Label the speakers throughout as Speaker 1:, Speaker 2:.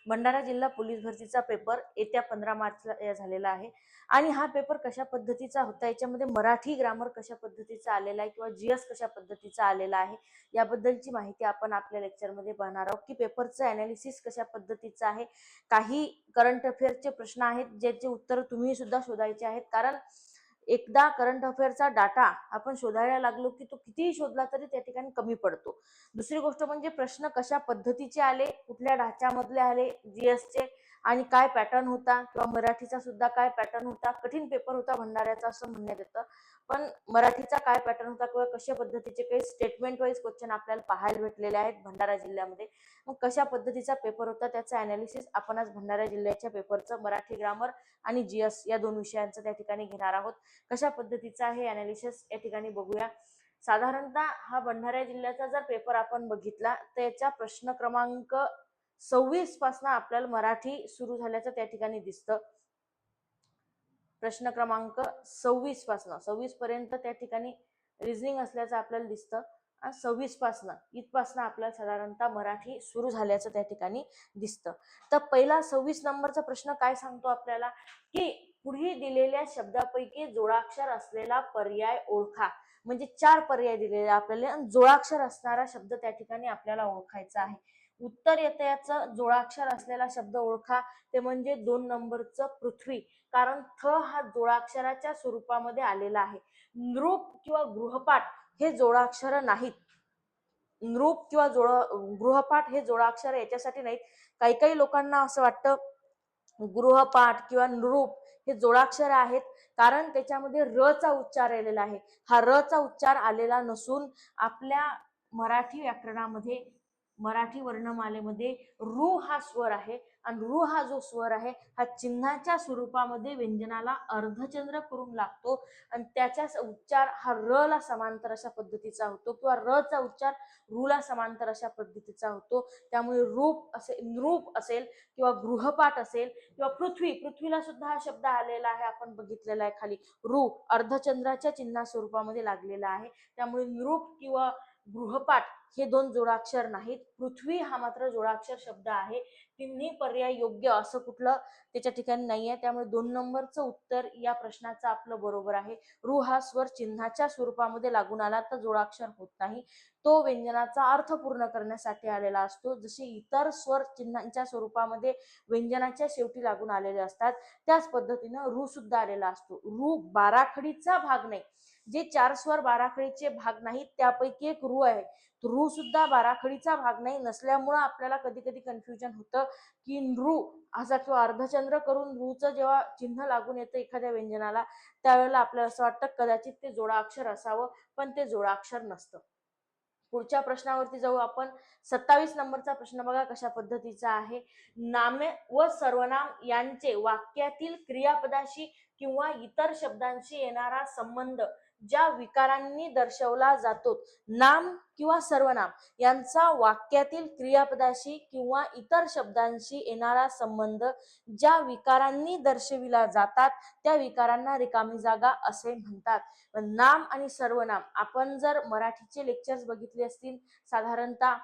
Speaker 1: भंडारा जिल्हा पोलीस भरतीचा पेपर येत्या 15 मार्चला झालेला आहे आणि हा पेपर कशा पद्धतीचा होता, याच्यामध्ये मराठी ग्रामर कशा पद्धतीचा आलेला आहे किंवा जीएस कशा पद्धतीचा आलेला आहे याबद्दलची माहिती आपण आपल्या लेक्चरमध्ये पाहणार आहोत की पेपरचं अनालिसिस कशा पद्धतीचं आहे। काही करंट अफेअरचे प्रश्न आहेत ज्याचे उत्तर तुम्ही सुद्धा शोधायचे आहेत, कारण एकदा करंट अफेअरचा डाटा आपण शोधायला लागलो की तो कितीही शोधला तरी त्या ठिकाणी कमी पडतो। दुसरी गोष्ट म्हणजे प्रश्न कशा पद्धतीचे आले, कुठल्या ढाच्यामधले आले जीएसचे आणि काय पॅटर्न होता किंवा मराठीचा सुद्धा काय पॅटर्न होता। कठीण पेपर होता भंडाऱ्याचा असं म्हणण्यात येतं, पण मराठीचा काय पॅटर्न होता किंवा कशा पद्धतीचे काही स्टेटमेंट वाईज क्वेश्चन आपल्याला पाहायला भेटलेले आहेत भंडारा जिल्ह्यामध्ये। मग कशा पद्धतीचा पेपर होता त्याचा अनालिसिस आपण आज भंडारा जिल्ह्याच्या पेपरचं मराठी ग्रामर आणि जीएस या दोन विषयांचं त्या ठिकाणी घेणार आहोत। कशा पद्धतीचा आहे अनालिसिस या ठिकाणी बघूया। साधारणतः हा भंडारा जिल्ह्याचा जर पेपर आपण बघितला तर याचा प्रश्न क्रमांक 26 पासून आपल्याला मराठी सुरू झाल्याचं त्या ठिकाणी दिसतं। प्रश्न क्रमांक 26 पासून 26 पर्यंत त्या ठिकाणी रिझनिंग असल्याचं आपल्याला दिसतं आणि 26 पासून इथपासून आपल्याला साधारणतः मराठी सुरू झाल्याचं त्या ठिकाणी दिसतं। तर पहिला 26 नंबरचा प्रश्न काय सांगतो आपल्याला की पुढे दिलेल्या शब्दापैकी जोडाक्षर असलेला पर्याय ओळखा। म्हणजे 4 पर्याय दिलेले आपल्याला आणि जोडाक्षर असणारा शब्द त्या ठिकाणी आपल्याला ओळखायचा आहे। उत्तर येतं याचं जोडाक्षर असलेला शब्द ओळखा ते म्हणजे 2 नंबरचं पृथ्वी, कारण थ हा जोडाक्षराच्या स्वरूपामध्ये आलेला आहे। नृप किंवा गृहपाठ हे जोडाक्षर नाहीत। नृप किंवा गृहपाठ हे जोडाक्षर याच्यासाठी नाहीत। काही काही लोकांना असं वाटतं गृहपाठ किंवा नृप हे जोडाक्षर आहेत, कारण त्याच्यामध्ये र चा उच्चार आलेला आहे। हा र चा उच्चार आलेला नसून आपल्या मराठी व्याकरणामध्ये मराठी वर्णमालेमध्ये रू हा स्वर आहे आणि रू हा जो स्वर आहे हा चिन्हाच्या स्वरूपामध्ये व्यंजनाला अर्धचंद्र करून लागतो आणि त्याचा उच्चार हा र ला समांतर अशा पद्धतीचा होतो किंवा र चा उच्चार रू ला समांतर अशा पद्धतीचा होतो। त्यामुळे रूप असेल, नृप असेल किंवा गृहपाठ असेल किंवा पृथ्वीला सुद्धा हा शब्द आलेला आहे, आपण बघितलेला आहे खाली रू अर्धचंद्राच्या चिन्हा स्वरूपामध्ये लागलेला आहे। त्यामुळे नृप किंवा गृहपाठ हे 2 जोडाक्षर नाहीत। पृथ्वी हा मात्र जोडाक्षर शब्द आहे। तिन्ही पर्याय योग्य असं कुठलं त्याच्या ठिकाणी नाहीये, त्यामुळे 2 नंबरचं उत्तर या प्रश्नाचं आपलं बरोबर आहे। रू हा स्वर चिन्हाच्या स्वरूपामध्ये लागून आला तर जोडाक्षर होत नाही, तो व्यंजनाचा अर्थ पूर्ण करण्यासाठी आलेला असतो। जसे इतर स्वर चिन्हांच्या स्वरूपामध्ये व्यंजनाच्या शेवटी लागून आलेले असतात त्याच पद्धतीनं रू सुद्धा आलेला असतो। रू बाराखडीचा भाग नाही, जे 4 स्वर बाराखडीचे भाग नाहीत त्यापैकी एक रू आहे। रू सुद्धा बाराखडीचा भाग नाही नसल्यामुळे आपल्याला कधी कधी कन्फ्युजन होतं की नृ असा किंवा अर्धचंद्र करून रूचं जेव्हा चिन्ह लागून येतं एखाद्या व्यंजनाला त्यावेळेला आपल्याला असं वाटतं कदाचित ते जोडाक्षर असावं, पण ते जोडाक्षर नसतं। पुढच्या प्रश्नावरती जाऊ आपण। 27 नंबरचा प्रश्न बघा कशा पद्धतीचा आहे। नामे व सर्वनाम यांचे वाक्यातील क्रियापदाशी किंवा इतर शब्दांशी येणारा संबंध ज्या विकारांनी दर्शवला जातो। नाम किंवा सर्वनाम यांचा वाक्यातील क्रियापदाशी किंवा इतर शब्दांशी येणारा संबंध ज्या विकारांनी दर्शविला जातात त्या विकारांना रिकामी जागा असे म्हणतात। नाम आणि सर्वनाम आपण जर मराठीचे लेक्चर्स बघितले असतील साधारणतः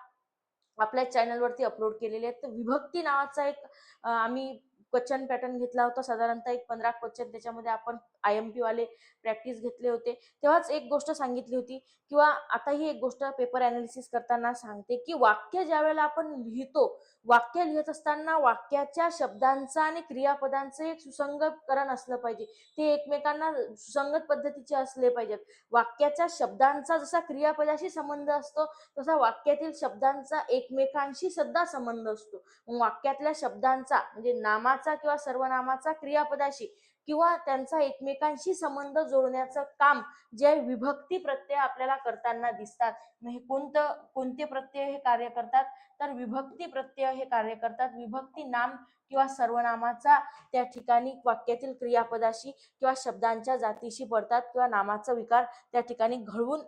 Speaker 1: आपल्या चॅनलवरती अपलोड केलेले आहेत, तर विभक्ती नावाचा एक आम्ही क्वेश्चन पॅटर्न घेतला होता, साधारणतः एक 15 क्वेश्चन त्याच्यामध्ये आपण IMP वाले प्रॅक्टिस घेतले होते। तेव्हाच एक गोष्ट सांगितली होती किंवा आता ही एक गोष्ट पेपर अनालिसिस करताना सांगते की वाक्य ज्या वेळेला आपण लिहितो, वाक्य लिहित असताना वाक्याच्या शब्दांचा आणि क्रियापदांचं एक सुसंगतकरण असलं पाहिजे, ते एकमेकांना सुसंगत पद्धतीचे असले पाहिजेत। वाक्याच्या शब्दांचा जसा क्रियापदाशी संबंध असतो तसा वाक्यातील शब्दांचा एकमेकांशी सुद्धा संबंध असतो। वाक्यातल्या शब्दांचा म्हणजे नामाचा किंवा सर्वनामाचा क्रियापदाशी किंवा त्यांचा एकमेकांशी संबंध जोडण्याचं काम जे विभक्ती प्रत्यय आपल्याला करताना दिसतात। हे कोणते प्रत्यय हे कार्य करतात, तर विभक्ती प्रत्यय हे कार्य करतात। विभक्ती नाम किंवा सर्वनामाचा त्या ठिकाणी वाक्यातील क्रियापदाशी किंवा शब्दांच्या जातीशी पडतात किंवा नामाचा विकार त्या ठिकाणी घडवून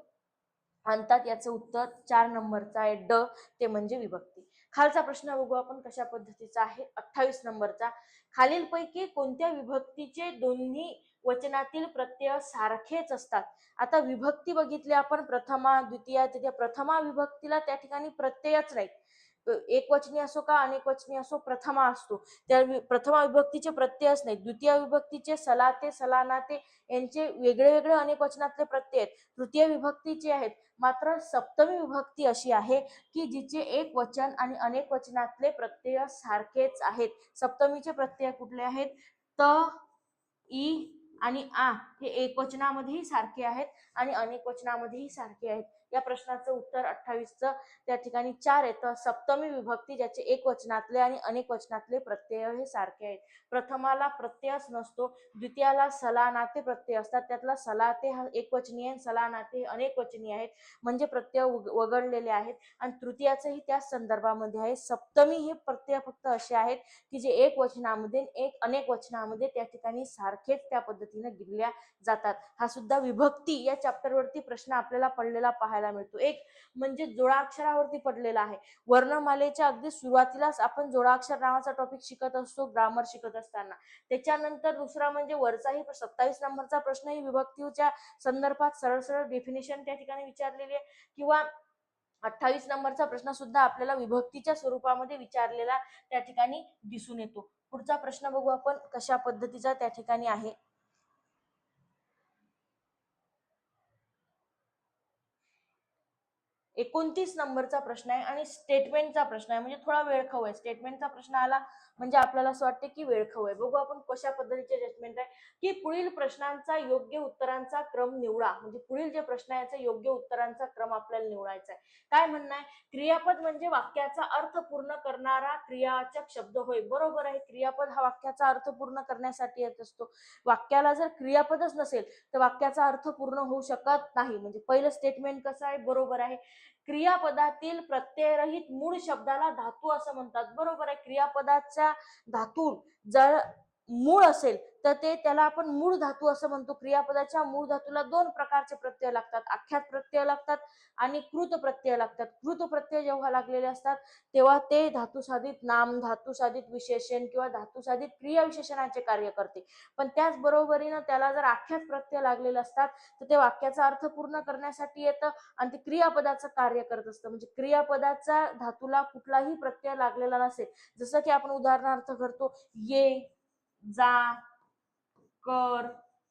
Speaker 1: आणतात। याचं उत्तर 4 नंबरचा आहे ड, ते म्हणजे विभक्ती। खालचा प्रश्न बघू आपण कशा पद्धतीचा आहे। 28 नंबरचा, खालीलपैकी कोणत्या विभक्तीचे दोन्ही वचनातील प्रत्यय सारखेच असतात। आता विभक्ती बघितली आपण प्रथमा द्वितीया तृतीया, प्रथमा विभक्तीला त्या ठिकाणी प्रत्ययच नाही, एकवचनी असो का अनेकवचनी असो प्रथमा असतो. त्या प्रथमा विभक्तीचे प्रत्ययच नाही. द्वितीय विभक्तीचे सलाते सलानाते यांचे वेगळे वेगळे अनेक वचनातले प्रत्यय आहेत. तृतीय विभक्तीचे आहेत. मात्र सप्तमी विभक्ती अशी आहे की जिचे एक वचन आणि अनेक वचनातले प्रत्यय सारखेच आहेत. सप्तमीचे प्रत्यय कुठले आहेत? त, ई आणि आ हे एकवचनामध्येही सारखे आहेत आणि अनेक वचनामध्येही सारखे आहेत. या प्रश्नाचं उत्तर 28चं त्या ठिकाणी 4 येतं. सप्तमी विभक्ती ज्याचे एक वचनातले आणि अनेक वचनातले प्रत्यय हे सारखे आहेत. प्रथमाला प्रत्ययच नसतो. द्वितीयाला सलानाते प्रत्यय असतात. त्यातला सलाते हा एकवचनी आहे, सलानाते अनेक वचनी आहेत, म्हणजे प्रत्यय वगळलेले आहेत. आणि तृतीयाचंही त्याच संदर्भामध्ये आहे. सप्तमी हे प्रत्यय फक्त असे आहेत की जे एक वचनामध्ये एक अनेक वचनामध्ये त्या ठिकाणी सारखेच त्या पद्धतीने गिरल्या जातात. हा सुद्धा विभक्ती या चॅप्टरवरती प्रश्न आपल्याला पडलेला पाहायला मिळतो. एक म्हणजे जोडाक्षरावरती पडलेला आहे. वर्णमालेच्या अगदी सुरुवातीलाच आपण जोडाक्षर नावाचा टॉपिक शिकत असतो ग्रामर शिकत असताना. त्याच्यानंतर दुसरा म्हणजे वरचाही 27 नंबरचा प्रश्न ही विभक्तीच्या संदर्भात सरळ सरळ डेफिनेशन त्या ठिकाणी विचारलेली आहे, किंवा 28 नंबरचा प्रश्न सुद्धा आपल्याला विभक्तीच्या स्वरूपामध्ये विचारलेला त्या ठिकाणी दिसून येतो. पुढचा प्रश्न बघू आपण कशा पद्धतीचा त्या ठिकाणी आहे. 29 नंबरचा प्रश्न आहे आणि स्टेटमेंटचा प्रश्न आहे, म्हणजे थोडा वेळखाऊ आहे. स्टेटमेंटचा प्रश्न आला म्हणजे आपल्याला असं वाटते की वेळखाऊ आहे. बघू आपण कशा पद्धतीचे स्टेटमेंट आहे की पुढील प्रश्नांचा योग्य उत्तरांचा क्रम निवडा. म्हणजे पुढील जे प्रश्न आहे याचा योग्य उत्तरांचा क्रम आपल्याला निवडायचा आहे. काय म्हणणं आहे? क्रियापद म्हणजे वाक्याचा अर्थ पूर्ण करणारा क्रियावाचक शब्द होय. बरोबर आहे. क्रियापद हा वाक्याचा अर्थ पूर्ण करण्यासाठी येत असतो. वाक्याला जर क्रियापदच नसेल तर वाक्याचा अर्थ पूर्ण होऊ शकत नाही. म्हणजे पहिलं स्टेटमेंट कसं आहे? बरोबर आहे. क्रियापदातील प्रत्ययरहित मूळ शब्दाला धातू असं म्हणतात. बरोबर आहे. क्रियापदाच्या धातून जर मूळ असेल तर त्याला आपण मूळ धातू असं म्हणतो. क्रियापदाच्या मूळ धातूला दोन प्रकारचे प्रत्यय लागतात. आख्यात प्रत्यय लागतात आणि कृत प्रत्यय लागतात. कृत प्रत्यय जेव्हा लागलेले असतात तेव्हा ते धातुसाधित नाम, धातुसाधित विशेषण किंवा धातुसाधित क्रियाविशेषणाचे कार्य करते. पण त्याच बरोबरीनं त्याला जर आख्यात प्रत्यय लागलेले असतात तर ते वाक्याचा अर्थ पूर्ण करण्यासाठी येतं आणि ते क्रियापदाचं कार्य करत असतं. म्हणजे क्रियापदाचा धातूला कुठलाही प्रत्यय लागलेला नसेल, जसं की आपण उदाहरणार्थ करतो ये, जा, कर,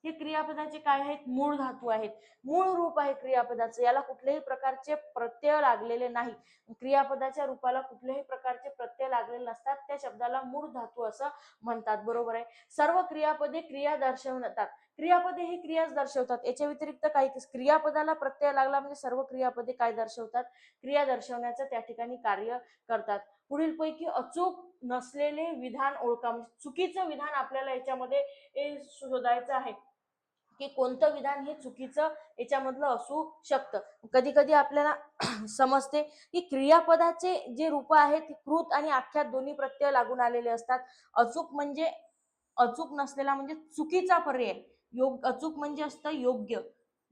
Speaker 1: हे क्रियापदाचे काय आहेत? मूळ धातू आहेत. मूळ रूप आहे क्रियापदाचं. याला कुठल्याही प्रकारचे प्रत्यय लागलेले नाही. क्रियापदाच्या रूपाला कुठल्याही प्रकारचे प्रत्यय लागलेले नसतात. त्या शब्दाला मूळ धातू असं म्हणतात. बरोबर आहे. सर्व क्रियापदे क्रिया दर्शवतात. क्रियापदे ही क्रियाच दर्शवतात. याच्या व्यतिरिक्त काही क्रियापदाला प्रत्यय लागला म्हणजे सर्व क्रियापदे काय दर्शवतात? क्रिया दर्शवण्याचं त्या ठिकाणी कार्य करतात. पुढील पैकी अचूक नसलेले विधान ओळखा. म्हणजे चुकीचं विधान आपल्याला याच्यामध्ये शोधायचं आहे की कोणतं विधान हे चुकीचं याच्यामधलं असू शकतं. कधी कधी आपल्याला समजते की क्रियापदाचे जे रूप आहेत कृत आणि आख्यात दोन्ही प्रत्यय लागून आलेले असतात. अचूक म्हणजे अचूक नसलेला म्हणजे चुकीचा पर्याय. अचूक म्हणजे असतं योग्य.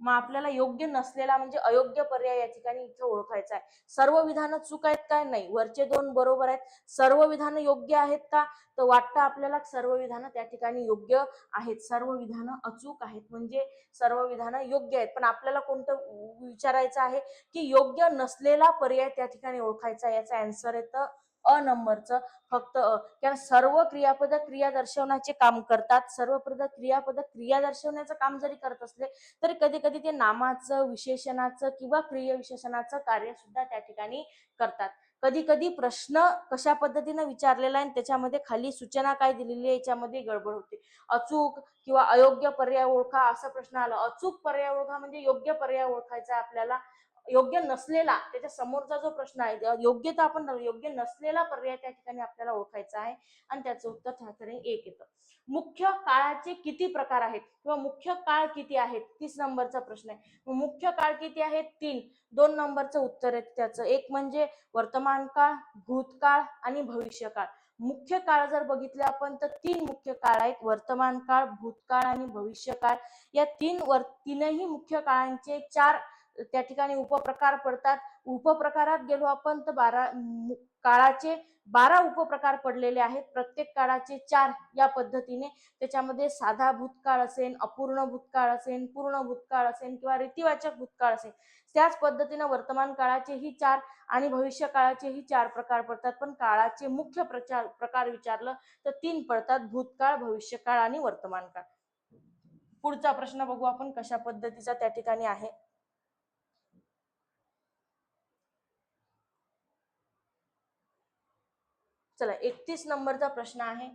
Speaker 1: मग आपल्याला योग्य नसलेला म्हणजे अयोग्य पर्याय या ठिकाणी इथं ओळखायचा आहे. सर्व विधानं चूक आहेत काय? नाही. वरचे दोन बरोबर आहेत. सर्व विधानं योग्य आहेत का? तर वाटतं आपल्याला सर्व विधानं त्या ठिकाणी योग्य आहेत. सर्व विधानं अचूक आहेत म्हणजे सर्व विधानं योग्य आहेत. पण आपल्याला कोणतं विचारायचं आहे की योग्य नसलेला पर्याय त्या ठिकाणी ओळखायचा. याचा आन्सर येतं अ नंबरचं, फक्त अ. कारण सर्व क्रियापद क्रिया दर्शवण्याचे काम करतात. सर्व क्रियापद क्रिया दर्शवण्याचं काम जरी करत असले तरी कधी कधी ते नामाचं, विशेषणाचं किंवा क्रियाविशेषणाचं कार्य सुद्धा त्या ठिकाणी करतात. कधी कधी प्रश्न कशा पद्धतीने विचारलेला आहे त्याच्यामध्ये खाली सूचना काय दिलेली आहे याच्यामध्ये गडबड होते. अचूक किंवा अयोग्य पर्याय ओळखा असा प्रश्न आला. अचूक पर्याय ओळखा म्हणजे योग्य पर्याय ओळखायचा आपल्याला. योग्य नसलेला त्याच्या समोरचा जो प्रश्न आहे योग्य तर आपण योग्य नसलेला पर्याय त्या ठिकाणी आपल्याला ओळखायचा आहे आणि त्याचं उत्तर त्याकडे 1 येतं. मुख्य काळाचे किती प्रकार आहेत किंवा मुख्य काळ किती आहेत? 30 नंबरचा प्रश्न आहे. मुख्य काळ किती आहेत? 3. 2 नंबरचं उत्तर आहे त्याचं. एक म्हणजे वर्तमान काळ, भूतकाळ आणि भविष्यकाळ. मुख्य काळ जर बघितले आपण तर 3 मुख्य काळ आहेत. वर्तमान काळ, भूतकाळ आणि भविष्यकाळ. या तीनही मुख्य काळांचे 4 त्या ठिकाणी उपप्रकार पडतात. उपप्रकारात गेलो आपण तर 12 काळाचे 12 उपप्रकार पडलेले आहेत. प्रत्येक काळाचे 4 या पद्धतीने, त्याच्यामध्ये साधा भूतकाळ असेल, अपूर्ण भूतकाळ असेल, पूर्ण भूतकाळ असेल किंवा रीतिवाचक भूतकाळ असेल, त्याच पद्धतीने वर्तमान काळाचेही 4 आणि भविष्य काळाचेही 4 प्रकार पडतात. पण काळाचे मुख्य प्रकार विचारलं तर 3 पडतात: भूतकाळ, भविष्यकाळ आणि वर्तमान काळ. पुढचा प्रश्न बघू आपण कशा पद्धतीचा त्या ठिकाणी आहे. चला, 31 नंबरचा प्रश्न आहे.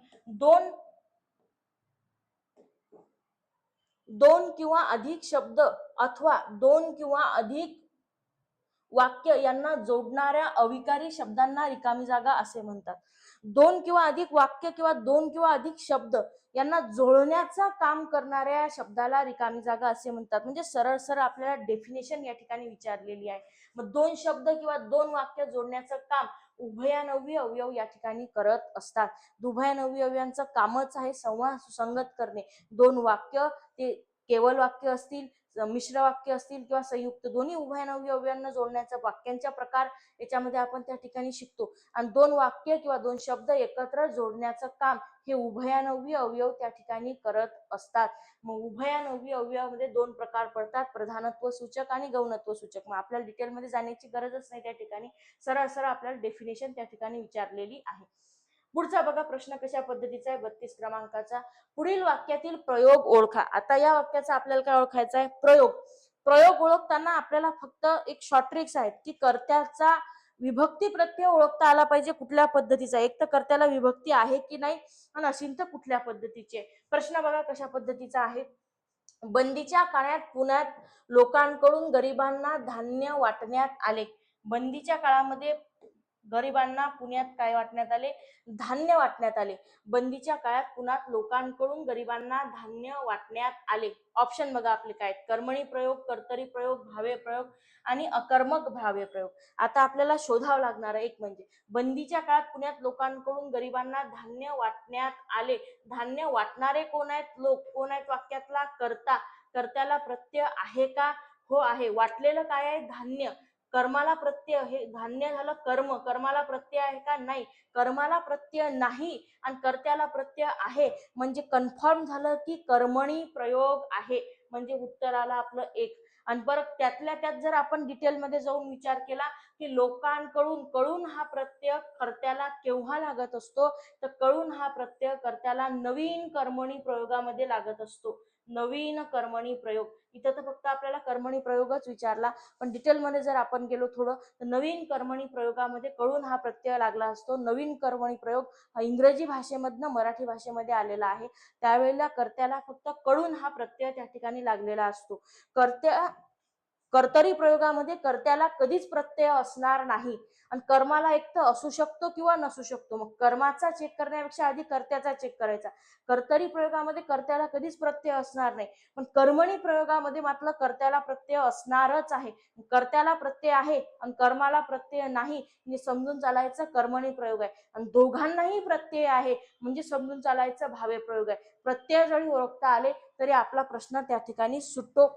Speaker 1: दोन किंवा अधिक शब्द अथवा 2 किंवा अधिक वाक्य यांना जोडणाऱ्या अविकारी शब्दांना रिकामी जागा असे म्हणतात. 2 किंवा अधिक वाक्य किंवा 2 किंवा अधिक शब्द यांना जोडण्याचं काम करणाऱ्या शब्दाला रिकामी जागा असे म्हणतात. म्हणजे सरळ सरळ आपल्याला डेफिनेशन या ठिकाणी विचारलेली आहे. मग 2 शब्द किंवा 2 वाक्य जोडण्याचं काम उभयान्वयी अवयव या ठिकाणी करत असतात. उभयान्वयी अवयवांचं कामच आहे संवाद सुसंगत करणे. 2 वाक्य ते केवळ वाक्य असतील, मिश्र वाक्य असतील किंवा संयुक्त, दोन्ही उभयान्वयी अवयवांना जोडण्याचा वाक्यांचा प्रकार याच्यामध्ये आपण त्या ठिकाणी शिकतो. आणि 2 वाक्य किंवा 2 शब्द एकत्र जोडण्याचं काम हे उभयान्वयी अवयव त्या ठिकाणी करत असतात. मग उभयान्वयी अवयवामध्ये 2 प्रकार पडतात: प्रधानत्व सूचक आणि गौणत्व सूचक. मग आपल्याला डिटेलमध्ये जाण्याची गरजच नाही, त्या ठिकाणी सरळ सरळ आपल्याला डेफिनेशन त्या ठिकाणी विचारलेली आहे. पुढचा बघा प्रश्न कशा पद्धतीचा आहे, 32 क्रमांकाचा. पुढील वाक्यातील प्रयोग ओळखा. आता या वाक्याचा आपल्याला काय ओळखायचा आहे? प्रयोग. प्रयोग ओळखताना आपल्याला फक्त एक शॉर्ट ट्रिक्स आहेत की कर्त्याचा विभक्ती प्रत्यय ओळखता आला पाहिजे कुठल्या पद्धतीचा, एक तर कर्त्याला विभक्ती आहे की नाही आणि असेल तर कुठल्या पद्धतीचे. प्रश्न बघा कशा पद्धतीचा आहे. बंदीच्या काळात पुण्यात लोकांकडून गरिबांना धान्य वाटण्यात आले. बंदीच्या काळामध्ये गरिबांना पुण्यात काय वाटण्यात आले? धान्य वाटण्यात आले. बंदीच्या काळात पुण्यात लोकांकडून गरिबांना धान्य वाटण्यात आले. ऑप्शन बघा आपले काय: कर्मणी प्रयोग, कर्तरी प्रयोग, भावे प्रयोग आणि अकर्मक भावे प्रयोग. आता आपल्याला शोधावं लागणार एक म्हणजे बंदीच्या काळात पुण्यात लोकांकडून गरिबांना धान्य वाटण्यात आले. धान्य वाटणारे कोण आहेत? लोक. कोण आहेत वाक्यातला? कर्ता. कर्त्याला प्रत्यय आहे का? हो आहे. वाटलेलं काय आहे? धान्य. कर्माला प्रत्यय, हे धान्य झालं कर्म. कर्माला प्रत्यय आहे का? नाही. कर्माला प्रत्यय नाही आणि कर्त्याला प्रत्यय आहे, म्हणजे कन्फर्म झालं की कर्मणी प्रयोग आहे. म्हणजे उत्तर आलं आपलं 1. आणि बरं त्यातल्या त्यात जर आपण डिटेलमध्ये जाऊन विचार केला की लोकांकडून, कळून हा प्रत्यय कर्त्याला केव्हा लागत असतो, तर कळून हा प्रत्यय कर्त्याला नवीन कर्मणी प्रयोगामध्ये लागत असतो. नवीन कर्मणी प्रयोग. इथं तर फक्त आपल्याला कर्मणी प्रयोगच विचारला, पण डिटेलमध्ये जर आपण गेलो थोडं तर नवीन कर्मणी प्रयोगामध्ये कळून हा प्रत्यय लागला असतो. नवीन कर्मणी प्रयोग हा इंग्रजी भाषेमधनं मराठी भाषेमध्ये आलेला आहे. त्यावेळेला कर्त्याला फक्त कळून हा प्रत्यय त्या ठिकाणी लागलेला असतो. कर्तरी प्रयोगामध्ये कर्त्याला कधीच प्रत्यय असणार नाही आणि कर्माला एक तर असू शकतो किंवा नसू शकतो. मग कर्माचा चेक करण्यापेक्षा आधी कर्त्याचा चेक करायचा. कर्तरी प्रयोगामध्ये कर्त्याला कधीच प्रत्यय असणार नाही, पण कर्मणी प्रयोगामध्ये मात्र कर्त्याला प्रत्यय असणारच आहे. कर्त्याला प्रत्यय आहे आणि कर्माला प्रत्यय नाही म्हणजे समजून चालायचं कर्मणी प्रयोग आहे. आणि दोघांनाही प्रत्यय आहे म्हणजे समजून चालायचं भावे प्रयोग आहे. प्रत्यय जरी ओळखता आले तरी आपला प्रश्न त्या ठिकाणी सुटतो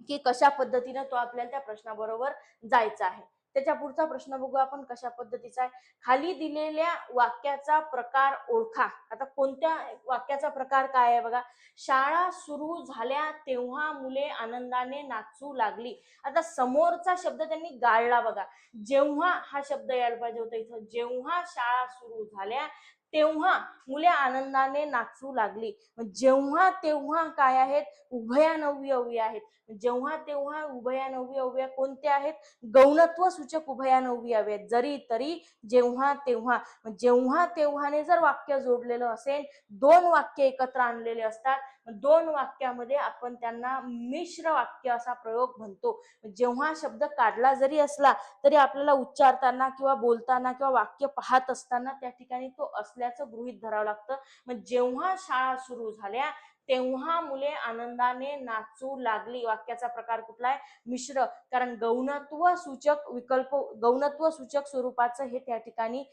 Speaker 1: की कशा पद्धतीने तो आपल्याला त्या प्रश्नाबरोबर जायचा आहे. त्याच्या पुढचा प्रश्न बघू आपण कशा पद्धतीचा आहे. खाली दिलेल्या वाक्याचा प्रकार ओळखा. आता कोणत्या वाक्याचा प्रकार काय आहे बघा. शाळा सुरू झाल्या तेव्हा मुले आनंदाने नाचू लागली. आता समोरचा शब्द त्यांनी गाळला बघा. जेव्हा हा शब्द यायला पाहिजे होता इथं. जेव्हा शाळा सुरू झाल्या तेव्हा मुले आनंदाने नाचू लागली. जेव्हा तेव्हा काय आहेत? उभयान्वयी अवयव आहेत. जेव्हा तेव्हा उभयान्वयी अवयव कोणते आहेत? गौणत्व सूचक उभयान्वयी अवयव आहेत. जरी तरी जेव्हा तेव्हा. जेव्हा तेव्हाने जर वाक्य जोडलेलं असेल, 2 वाक्य एकत्र आणलेले असतात, 2 वाक्यामध्ये आपण त्यांना मिश्र वाक्य असा प्रयोग म्हणतो. जेव्हा शब्द काढला जरी असला तरी आपल्याला उच्चारताना किंवा बोलताना किंवा वाक्य पाहत असताना त्या ठिकाणी तो असल्याचं गृहीत धरावं लागतं. मग जेव्हा शाळा सुरू झाल्या तेव्हा मुले आनंदाने नाचू लागली. वाक्याचा प्रकार कुठला आहे? मिश्र. कारण गौणत्व सूचक विकल्प, गौणत्व सूचक स्वरूपाचं हे त्या ठिकाणी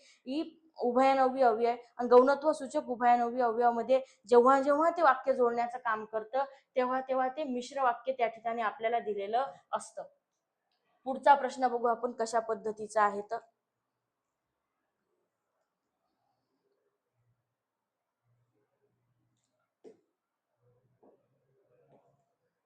Speaker 1: उभयान्वयी अवयव आहे. आणि गौणत्व सूचक उभयान्वयी अवयवामध्ये जेव्हा जेव्हा ते वाक्य जोडण्याचं काम करतं तेव्हा तेव्हा ते मिश्र वाक्य त्या ठिकाणी आपल्याला दिलेलं असतं. पुढचा प्रश्न बघू आपण कशा पद्धतीचा आहे तर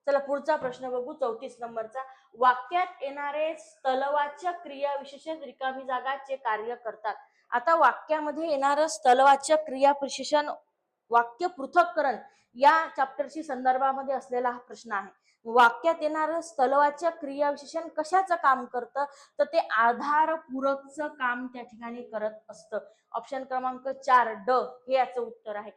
Speaker 1: चला पुढचा प्रश्न बघू 34 नंबरचा. वाक्यात येणारे स्थलवाचक क्रियाविशेषण रिकामी जागाचे कार्य करतात. आता वाक्यामध्ये येणारं स्थलवाचक क्रियाविशेषण वाक्य पृथक्करण या चॅप्टरशी संदर्भामध्ये असलेला हा प्रश्न आहे. वाक्यात येणारं स्थलवाचक क्रियाविशेषण कशाचं काम करतं, तर ते आधारपूरकचं काम त्या ठिकाणी करत असतं. ऑप्शन क्रमांक 4 ड हे याचं उत्तर आहे.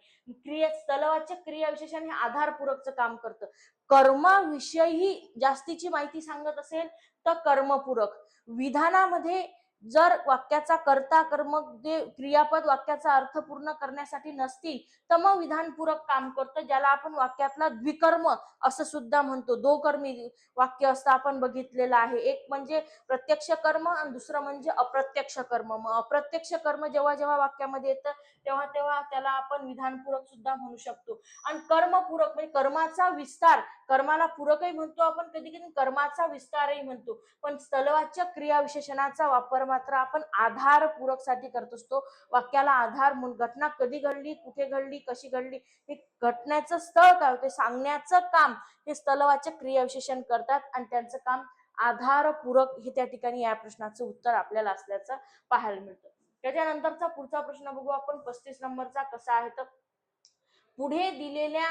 Speaker 1: स्थलवाचक क्रियाविशेषण हे आधारपूरकचं काम करतं. कर्माविषयी जास्तीची माहिती सांगत असेल तर कर्मपूरक. विधानामध्ये जर वाक्याचा कर्ता कर्म क्रियापद वाक्याचा अर्थ पूर्ण करण्यासाठी नसतील तर मग विधानपूरक काम करतं, ज्याला आपण वाक्यातला द्विकर्म असं सुद्धा म्हणतो. दोकर्मी वाक्य असतं आपण बघितलेलं आहे. एक म्हणजे प्रत्यक्ष कर्म आणि दुसरं म्हणजे अप्रत्यक्ष कर्म. मग अप्रत्यक्ष कर्म जेव्हा जेव्हा वाक्यामध्ये येतं तेव्हा तेव्हा त्याला आपण विधानपूरक सुद्धा म्हणू शकतो. आणि कर्मपूरक म्हणजे कर्माचा विस्तार, कर्माला पूरकही म्हणतो आपण, कधी कधी कर्माचा विस्तारही म्हणतो. पण स्थलवाचक क्रियाविशेषणाचा वापर मात्र आपण आधारपूरक साठी करत असतो. वाक्याला आधार म्हणून घटना कधी घडली, कुठे घडली, कशी घडली, हे घटनेचं स्थळ काय होते सांगण्याचं काम हे स्थलवाचक क्रियाविशेषण करतात आणि त्यांचं काम आधारपूरक हे त्या ठिकाणी या प्रश्नाचं उत्तर आपल्याला असल्याचं पाहायला मिळतं. त्याच्यानंतरचा पुढचा प्रश्न बघू आपण 35 नंबरचा कसा आहे तर पुढे दिलेल्या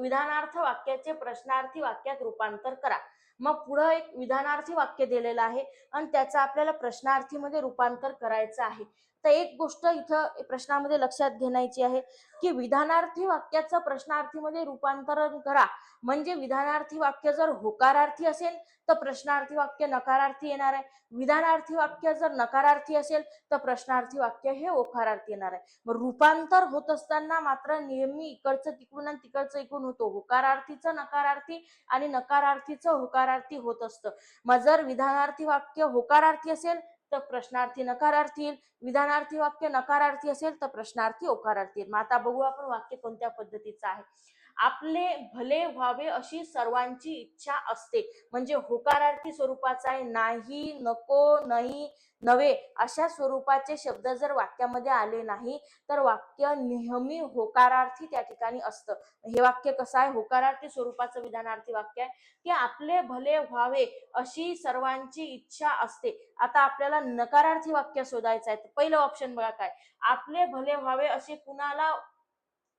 Speaker 1: विधानार्थ वाक्याचे प्रश्नार्थी वाक्यात रूपांतर करा. मग पुढे एक विधानार्थी वाक्य दिलेलं आहे आणि त्याचं आपल्याला प्रश्नार्थीमध्ये रूपांतर करायचं आहे. तर एक गोष्ट इथं प्रश्नामध्ये लक्षात घेण्याची आहे की विधानार्थी वाक्याचं प्रश्नार्थीमध्ये रूपांतरण करा म्हणजे विधानार्थी वाक्य जर होकारार्थी असेल तर प्रश्नार्थी वाक्य नकारार्थी येणार आहे. विधानार्थी वाक्य जर नकारार्थी असेल तर प्रश्नार्थी वाक्य हे होकारार्थी येणार आहे. मग रूपांतर होत असताना मात्र नेहमी इकडचं तिकडून आणि तिकडचं इकडून होतो. होकारार्थीचं नकारार्थी आणि नकारार्थीचं होकारार्थी होत असतं. मग जर विधानार्थी वाक्य होकारार्थी असेल तर प्रश्नार्थी नकारार्थी येईल. विधानार्थी वाक्य नकारार्थी असेल तर प्रश्नार्थी होकारार्थी येईल. मग आता बघू आपण वाक्य कोणत्या पद्धतीचं आहे. आपले भले व्हावे अशी सर्वांची इच्छा असते म्हणजे होकारार्थी स्वरूपाचा आहे. नाही, नको, नाही, नव्हे अशा स्वरूपाचे शब्द जर वाक्यामध्ये आले नाही तर वाक्य नेहमी होकारार्थी त्या ठिकाणी असतं. हे वाक्य कसं आहे, होकारार्थी स्वरूपाचं विधानार्थी वाक्य आहे की आपले भले व्हावे अशी सर्वांची इच्छा असते. आता आपल्याला नकारार्थी वाक्य शोधायचं आहे. पहिलं ऑप्शन बघा काय, आपले भले व्हावे असे कुणाला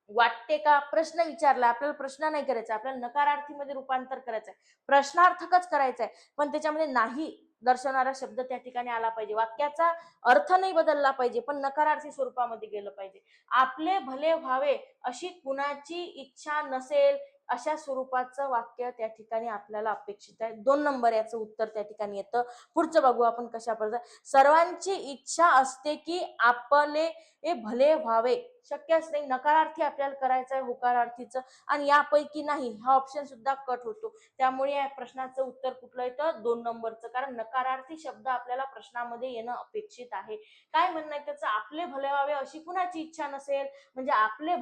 Speaker 1: वाटते का, प्रश्न विचारला आपल्याला, प्रश्न नाही करायचा आपल्याला, नकारार्थी मध्ये रूपांतर करायचंय, प्रश्नार्थकच करायचंय, पण त्याच्यामध्ये नाही दर्शवणारा शब्द त्या ठिकाणी आला पाहिजे. वाक्याचा अर्थ नाही बदलला पाहिजे पण नकारार्थी स्वरूपामध्ये गेलं पाहिजे. आपले भले व्हावे अशी कुणाची इच्छा नसेल अशा स्वरूपाचं वाक्य त्या ठिकाणी आपल्याला अपेक्षित आहे. 2 नंबर याचं उत्तर त्या ठिकाणी येतं. पुढचं बघू आपण कशा पद्धतीने. सर्वांची इच्छा असते की आपले हे भले व्हावे, शक्यच नाही, नकारार्थी आपल्याला करायचं आहे होकारार्थीचं आणि यापैकी नाही हा ऑप्शन सुद्धा कट होतो. त्यामुळे या प्रश्नाचं उत्तर कुठलं येतं 2 नंबरचं, कारण नकारार्थी शब्द आपल्याला प्रश्नामध्ये येणं अपेक्षित आहे. काय म्हणणं आहे त्याचं, आपले भले व्हावे अशी कुणाची इच्छा नसेल म्हणजे आपले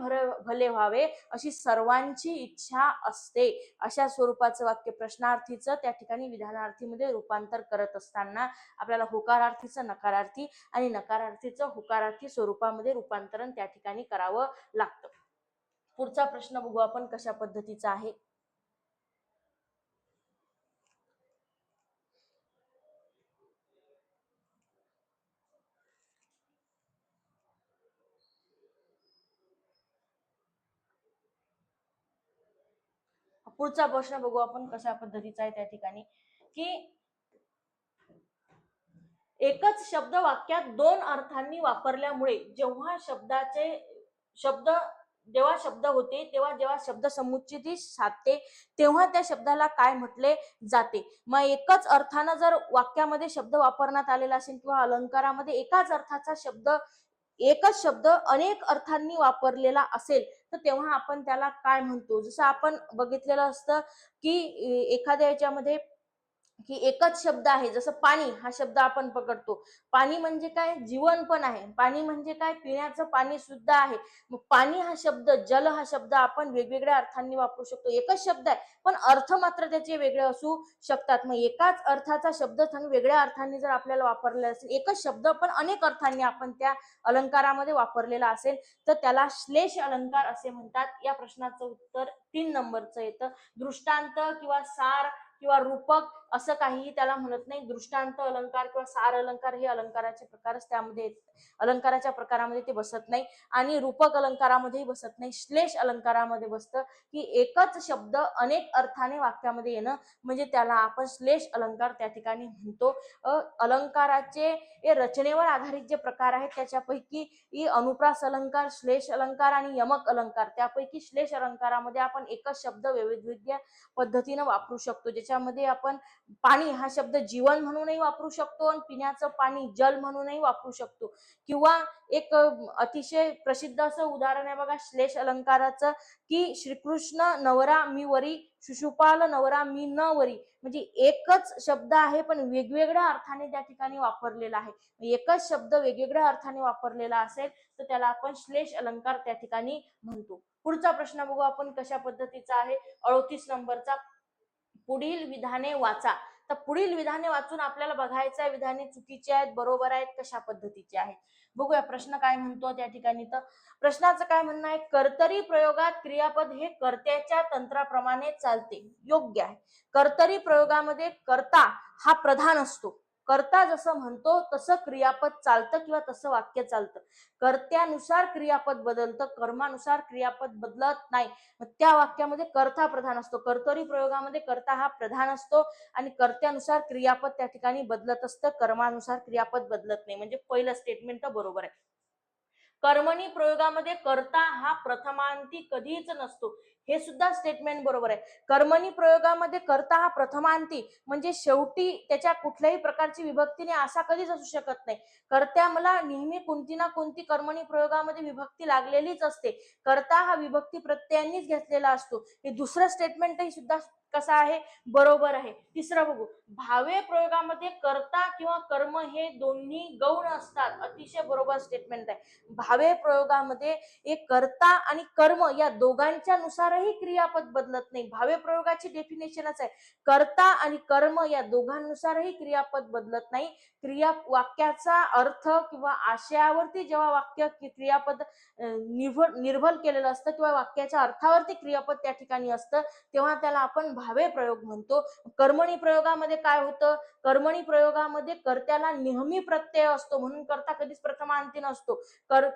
Speaker 1: भले व्हावे अशी सर्वांची इच्छा असते अशा स्वरूपाचं वाक्य प्रश्नार्थीचं त्या ठिकाणी विधानार्थीमध्ये रूपांतर करत असताना आपल्याला होकारार्थीचं नकारार्थी आणि नकारार्थीचं होकारार्थी स्वरूपामध्ये रूपांतरण त्या ठिकाणी करावं लागतं. पुढचा प्रश्न बघू आपण कशा पद्धतीचा आहे. पुढचा प्रश्न बघू आपण कशा पद्धतीचा आहे त्या ठिकाणी की एकच शब्द वाक्यात 2 अर्थांनी वापरल्यामुळे जेव्हा शब्द होते तेव्हा जेव्हा शब्द समुच्चयी साधते तेव्हा त्या शब्दाला काय म्हटले जाते. मग एकच अर्थानं जर वाक्यामध्ये शब्द वापरण्यात आलेला असेल किंवा अलंकारामध्ये एकच शब्द अनेक अर्थांनी वापरलेला असेल तर तेव्हा आपण त्याला काय म्हणतो. जसं आपण बघितलेलं असतं की एखाद्या याच्यामध्ये की एकच शब्द आहे, जसं पाणी हा शब्द आपण पकडतो, पाणी म्हणजे काय, जीवन पण आहे, पाणी म्हणजे काय, पिण्याचं पाणी सुद्धा आहे. मग पाणी हा शब्द, जल हा शब्द आपण वेगवेगळ्या अर्थांनी वापरू शकतो. एकच शब्द आहे पण अर्थ मात्र त्याचे वेगळे असू शकतात. मग एकाच अर्थाचा शब्द वेगळ्या अर्थांनी जर आपल्याला वापरला असेल, एकच शब्द पण अनेक अर्थांनी आपण त्या अलंकारामध्ये वापरलेला असेल, तर त्याला श्लेष अलंकार असे म्हणतात. या प्रश्नाचं उत्तर 3 नंबरचं येतं. दृष्टांत किंवा सार किंवा रूपक असं काहीही त्याला म्हणत नाही. दृष्टांत अलंकार किंवा सार अलंकार हे अलंकाराचे प्रकारच त्यामध्ये, अलंकाराच्या प्रकारामध्ये ते बसत नाही आणि रूपक अलंकारामध्येही बसत नाही. श्लेष अलंकारामध्ये बसतं, की एकच शब्द अनेक अर्थाने वाक्यामध्ये येणं म्हणजे त्याला आपण श्लेष अलंकार त्या ठिकाणी म्हणतो. अलंकाराचे रचनेवर आधारित जे प्रकार आहेत त्याच्यापैकी अनुप्रास अलंकार, श्लेष अलंकार आणि यमक अलंकार, त्यापैकी श्लेष अलंकारामध्ये आपण एकच शब्द वेगवेगळ्या पद्धतीने वापरू शकतो, ज्याच्यामध्ये आपण पाणी हा शब्द जीवन म्हणूनही वापरू शकतो आणि पिण्याचं पाणी जल म्हणूनही वापरू शकतो. किंवा एक अतिशय प्रसिद्ध असं उदाहरण आहे बघा श्लेष अलंकाराचं, की श्रीकृष्ण नवरा मी वरी, शिशुपाल नवरा मी न वरी. म्हणजे एकच शब्द आहे पण वेगवेगळ्या अर्थाने त्या ठिकाणी वापरलेला आहे. एकच शब्द वेगवेगळ्या अर्थाने वापरलेला असेल तर त्याला आपण श्लेष अलंकार त्या ठिकाणी म्हणतो. पुढचा प्रश्न बघू आपण कशा पद्धतीचा आहे. 38 नंबरचा, पुढील विधाने वाचा. तर पुढील विधाने वाचून आपल्याला बघायचं आहे विधाने चुकीची आहेत, बरोबर आहेत, कशा पद्धतीचे आहेत. बघूया प्रश्न काय म्हणतो त्या ठिकाणी. तर प्रश्नाचं काय म्हणणं आहे, कर्तरी प्रयोगात क्रियापद हे कर्त्याच्या तंत्राप्रमाणे चालते. योग्य आहे. कर्तरी प्रयोगामध्ये कर्ता हा प्रधान असतो. कर्ता जसं म्हणतो तसं क्रियापद चालतं किंवा तसं वाक्य चालतं. कर्त्यानुसार क्रियापद बदलतं, कर्मानुसार क्रियापद बदलत नाही. मग त्या वाक्यामध्ये कर्ता प्रधान असतो. कर्तरी प्रयोगामध्ये कर्ता हा प्रधान असतो आणि कर्त्यानुसार क्रियापद त्या ठिकाणी बदलत असतं, कर्मानुसार क्रियापद बदलत नाही. म्हणजे पहिलं स्टेटमेंट तर बरोबर आहे. कर्मणी प्रयोगामध्ये कर्ता हा प्रथमांती कधीच नसतो, हे सुद्धा स्टेटमेंट बरोबर आहे. कर्मणी प्रयोगामध्ये कर्ता हा प्रथमांती म्हणजे शेवटी त्याच्या कुठल्याही प्रकारची विभक्तीने असा कधीच असू शकत नाही. कर्त्या मला नेहमी कोणती ना कोणती कर्मणी प्रयोगामध्ये विभक्ती लागलेलीच असते. कर्ता हा विभक्ती प्रत्ययांनीच घेतलेला असतो. हे दुसरं स्टेटमेंटही सुद्धा कसा आहे, बरोबर आहे. तिसरं बघू, भावे प्रयोगामध्ये कर्ता किंवा कर्म हे दोन्ही गौण असतात. अतिशय बरोबर स्टेटमेंट आहे. भावे प्रयोगामध्ये एक कर्ता आणि कर्म या दोघांच्या नुसारही क्रियापद बदलत नाही. भावे प्रयोगाची डेफिनेशनच आहे, कर्ता आणि कर्म या दोघांनुसारही क्रियापद बदलत नाही. वाक्याचा अर्थ किंवा आशयावरती जेव्हा वाक्य क्रियापद निर्भर केलेलं असतं किंवा वाक्याच्या अर्थावरती क्रियापद त्या ठिकाणी असतं, तेव्हा त्याला आपण भावे प्रयोग म्हणतो. कर्मणी प्रयोगामध्ये काय होतं, कर्मणी प्रयोगामध्ये कर्त्याला नेहमी प्रत्यय असतो म्हणून कर्ता कधीच प्रथमांती नसतो.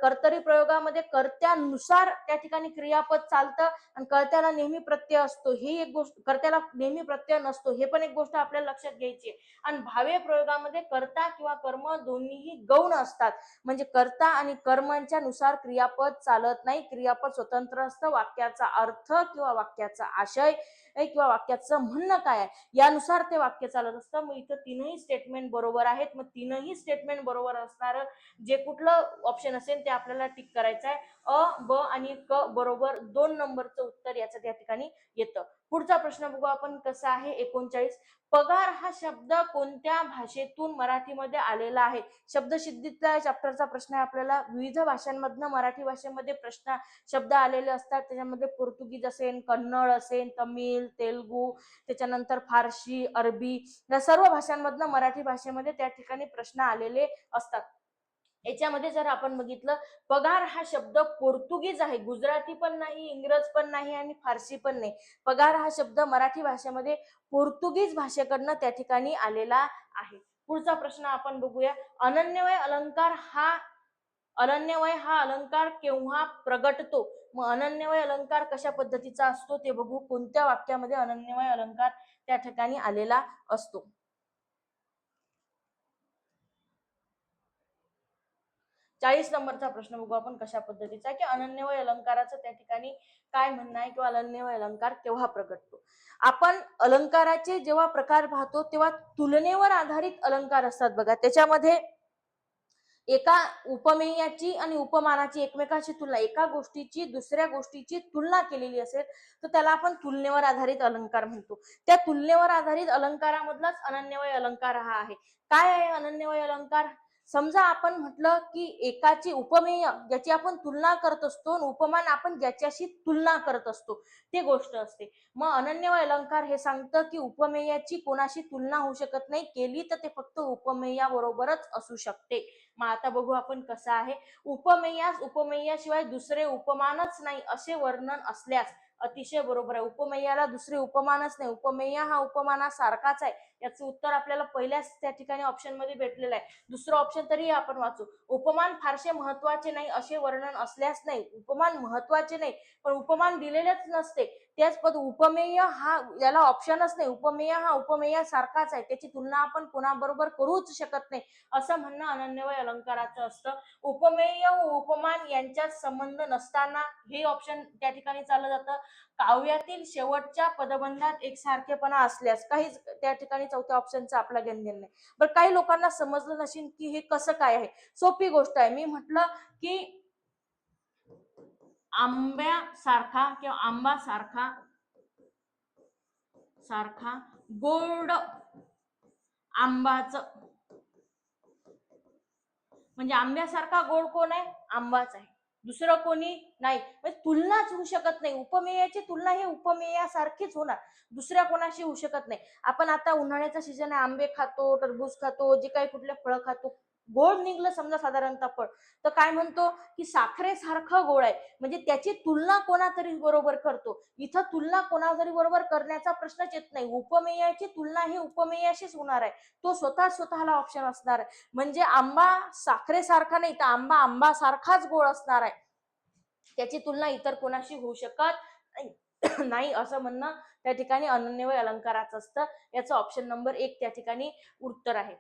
Speaker 1: कर्तरी प्रयोगामध्ये कर्त्यानुसार त्या ठिकाणी क्रियापद चालतं आणि कर्त्याला नेहमी प्रत्यय असतो, ही एक गोष्ट. कर्त्याला नेहमी प्रत्यय नसतो, हे पण एक गोष्ट आपल्याला लक्षात घ्यायची आहे. आणि भावे प्रयोगामध्ये कर्ता किंवा कर्म दोन्हीही गौण असतात. म्हणजे कर्ता आणि कर्मांच्या नुसार क्रियापद चालत नाही. क्रियापद स्वतंत्र असतं. वाक्याचा अर्थ किंवा वाक्याचा आशय किंवा वाक्याचं म्हणणं काय आहे यानुसार ते वाक्य चालत असतं. मग इथं तीनही स्टेटमेंट बरोबर आहेत. मग तीनही स्टेटमेंट बरोबर असणार जे कुठलं ऑप्शन असेल ते आपल्याला टिक करायचं आहे. अ, ब आणि क बरोबर 2 नंबरचं उत्तर याचं त्या ठिकाणी येतं. पुढचा प्रश्न बघू आपण कसा आहे. 39, पगार हा शब्द कोणत्या भाषेतून मराठीमध्ये आलेला आहे. शब्दसिद्धीचा चॅप्टरचा प्रश्न आहे आपल्याला. विविध भाषांमधनं मराठी भाषेमध्ये प्रश्न शब्द आलेले असतात. त्याच्यामध्ये पोर्तुगीज असेल, कन्नड असेल, तमिळ, तेलुगू, त्याच्यानंतर फारसी, अरबी या सर्व भाषांमधनं मराठी भाषेमध्ये त्या ठिकाणी प्रश्न आलेले असतात. याच्यामध्ये जर आपण बघितलं, पगार हा शब्द पोर्तुगीज आहे, गुजराती पण नाही, इंग्रज पण नाही आणि फारसी पण नाही. पगार हा शब्द मराठी भाषेमध्ये पोर्तुगीज भाषेकडनं त्या ठिकाणी आलेला आहे. पुढचा प्रश्न आपण बघूया. अनन्यवय हा अलंकार केव्हा प्रगटतो. मग अनन्यवय अलंकार कशा पद्धतीचा असतो ते बघू. कोणत्या वाक्यामध्ये अनन्यवय अलंकार त्या ठिकाणी आलेला असतो. 40 नंबरचा प्रश्न बघू आपण कशा पद्धतीचा, की अनन्यवय अलंकाराचं त्या ठिकाणी काय म्हणणं आहे किंवा अनन्यवय अलंकार केव्हा प्रगटतो. आपण अलंकाराचे जेव्हा प्रकार पाहतो तेव्हा तुलनेवर आधारित अलंकार असतात बघा. त्याच्यामध्ये एका उपमेयाची आणि उपमानाची एकमेकांशी तुलना, एका गोष्टीची दुसऱ्या गोष्टीची तुलना केलेली असेल तर त्याला आपण तुलनेवर आधारित अलंकार म्हणतो. त्या तुलनेवर आधारित अलंकारामधलाच अनन्यवय अलंकार हा आहे. काय आहे अनन्यवय अलंकार? समजा आपण म्हटलं की एकाची उपमेय ज्याची आपण तुलना करत असतो, उपमान आपण ज्याच्याशी तुलना करत असतो ते गोष्ट असते. मग अनन्यवय अलंकार हे सांगतं की उपमेयाची कोणाशी तुलना होऊ शकत नाही, केली तर ते फक्त उपमेयाबरोबरच असू शकते. मग आता बघू आपण कसं आहे. उपमेयास उपमेयाशिवाय दुसरे उपमानच नाही असे वर्णन असल्यास अतिशय बरोबर आहे. उपमेयाला दुसरे उपमानच नाही, उपमेय हा उपमानासारखाच आहे. याचं उत्तर आपल्याला पहिल्याच त्या ठिकाणी ऑप्शन मध्ये भेटलेलं आहे. दुसरं ऑप्शन तरी आपण वाचू. उपमान फारसे महत्वाचे नाही असे वर्णन असल्यास नाही, उपमान महत्वाचे नाही पण उपमान दिलेलेच नसते त्याच पद उपमेय हा याला ऑप्शनच नाही, उपमेय हा उपमेयासारखाच आहे, त्याची तुलना आपण कोणाबरोबर करूच शकत नाही असं म्हणणं अनन्यवय अलंकाराचं असतं. उपमेय व उपमान यांच्यात संबंध नसताना हे ऑप्शन त्या ठिकाणी चाललं जातं. काव्यातील शेवटच्या पदबंधात एकसारखेपणा असल्यास, काहीच त्या ठिकाणी चौथ्या ऑप्शनचा आपला घेणदेण नाही. बरं काही लोकांना समजलं नसेल की हे कसं काय आहे. सोपी गोष्ट आहे. मी म्हटलं की आंब्यासारखा किंवा आंबासारखा गोड आंबाचं, म्हणजे आंब्यासारखा गोड कोण आहे? आंबाच आहे, दुसरं कोणी नाही. म्हणजे तुलनाच होऊ शकत नाही. उपमेयाची तुलना हे उपमेयासारखीच होणार, दुसऱ्या कोणाशी होऊ शकत नाही. आपण आता उन्हाळ्याचा सीजन आहे, आंबे खातो, टरबूज खातो, जे काही कुठले फळं खातो, गोड निघलं समजा साधारणतः फळ तर काय म्हणतो की साखरेसारखं गोड आहे, म्हणजे त्याची तुलना कोणातरी बरोबर करतो. इथं तुलना कोणातरी बरोबर करण्याचा प्रश्नच येत नाही. उपमेयाची तुलना ही उपमेयाशीच होणार आहे, तो स्वतःला ऑप्शन असणार आहे. म्हणजे आंबा साखरेसारखा नाही तर आंबा आंबासारखाच गोड असणार आहे, त्याची तुलना इतर कोणाशी होऊ शकत नाही असं म्हणणं त्या ठिकाणी अनन्यवय अलंकाराचं असतं. याचं ऑप्शन नंबर 1 त्या ठिकाणी उत्तर आहे.